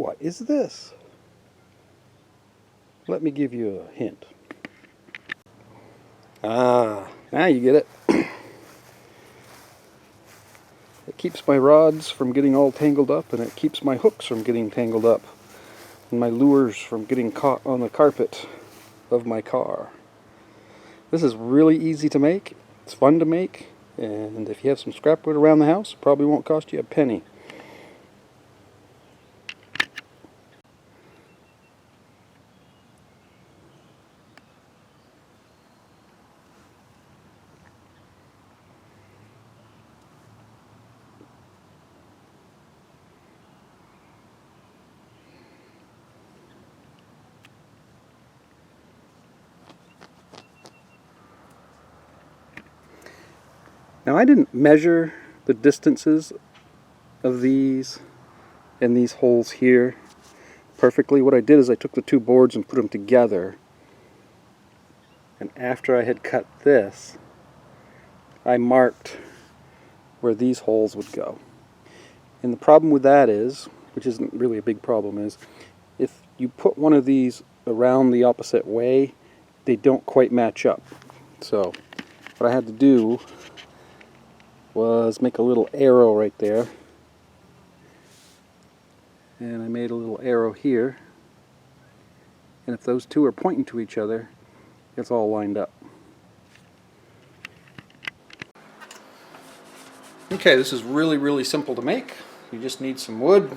What is this? Let me give you a hint. Ah, now you get it. It keeps my rods from getting all tangled up, and it keeps my hooks from getting tangled up, and my lures from getting caught on the carpet of my car. This is really easy to make, it's fun to make, and if you have some scrap wood around the house, it probably won't cost you a penny. Now I didn't measure the distances of these and these holes here perfectly. What I did is I took the two boards and put them together, and after I had cut this, I marked where these holes would go. And the problem with that is, which isn't really a big problem, is if you put one of these around the opposite way, they don't quite match up. So what I had to do was make a little arrow right there, and I made a little arrow here, and if those two are pointing to each other, it's all lined up. Okay, this is really simple to make. You just need some wood.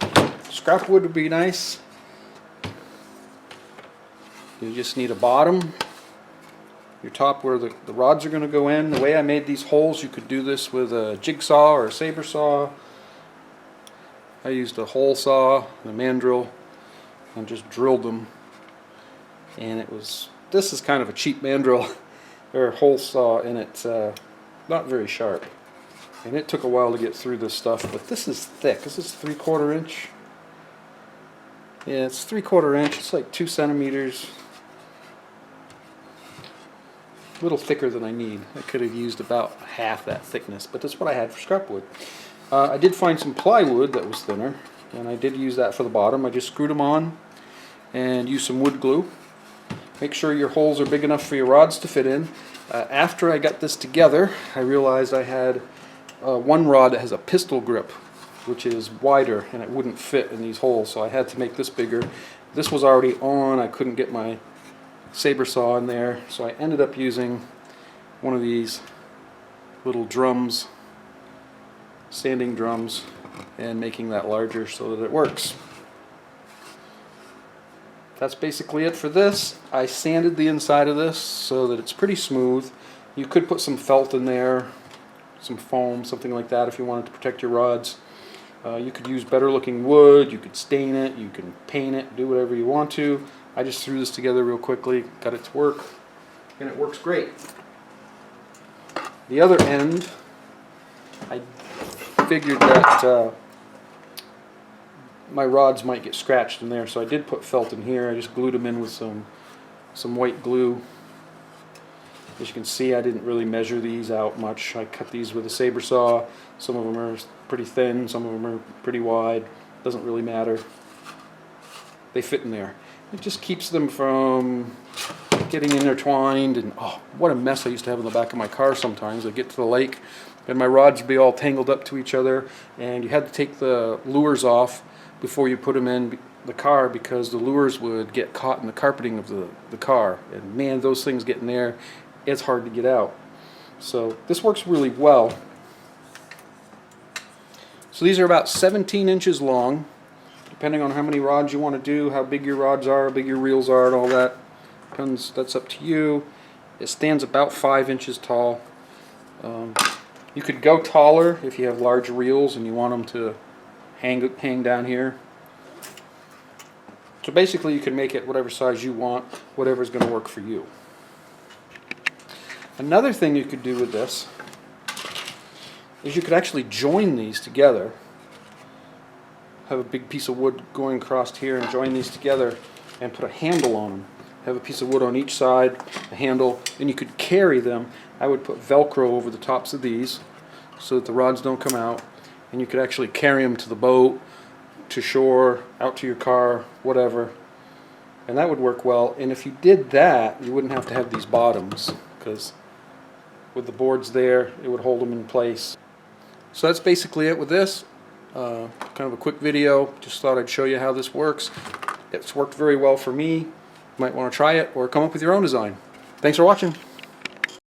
Scrap wood would be nice. You just need a bottom, your top where the rods are going to go in. The way I made these holes, you could do this with a jigsaw or a saber saw. I used a hole saw, a mandrel, and just drilled them. And this is kind of a cheap mandrel or hole saw, and it's not very sharp. And it took a while to get through this stuff, but this is thick. This is 3/4 inch. Yeah, it's 3/4 inch. It's like 2 centimeters. A little thicker than I need. I could have used about half that thickness, but that's what I had for scrap wood. I did find some plywood that was thinner, and I did use that for the bottom. I just screwed them on and used some wood glue. Make sure your holes are big enough for your rods to fit in. After I got this together, I realized I had one rod that has a pistol grip, which is wider, and it wouldn't fit in these holes, so I had to make this bigger. This was already on. I couldn't get my saber saw in there, so I ended up using one of these little drums, sanding drums, and making that larger so that it works. That's basically it for this. I sanded the inside of this so that it's pretty smooth. You could put some felt in there, some foam, something like that if you wanted to protect your rods. You could use better looking wood, you could stain it, you can paint it, do whatever you want to. I just threw this together real quickly, got it to work, and it works great. The other end, I figured that my rods might get scratched in there, so I did put felt in here. I just glued them in with some white glue. As you can see, I didn't really measure these out much. I cut these with a saber saw. Some of them are pretty thin, some of them are pretty wide. Doesn't really matter. They fit in there. It just keeps them from getting intertwined, and oh, what a mess I used to have in the back of my car sometimes. I'd get to the lake and my rods would be all tangled up to each other, and you had to take the lures off before you put them in the car because the lures would get caught in the carpeting of the car, and man, those things get in there, it's hard to get out. So this works really well. So these are about 17 inches long, depending on how many rods you want to do, how big your rods are, how big your reels are, and all that. Depends, that's up to you. It stands about 5 inches tall. You could go taller if you have large reels and you want them to hang down here. So basically you can make it whatever size you want, whatever's going to work for you. Another thing you could do with this is you could actually join these together. Have a big piece of wood going across here and join these together and put a handle on them. Have a piece of wood on each side, a handle, and you could carry them. I would put Velcro over the tops of these so that the rods don't come out, and you could actually carry them to the boat, to shore, out to your car, whatever. And that would work well. And if you did that, you wouldn't have to have these bottoms, because with the boards there, it would hold them in place. So that's basically it with this. Kind of a quick video. Just thought I'd show you how this works. It's worked very well for me. You might want to try it or come up with your own design. Thanks for watching.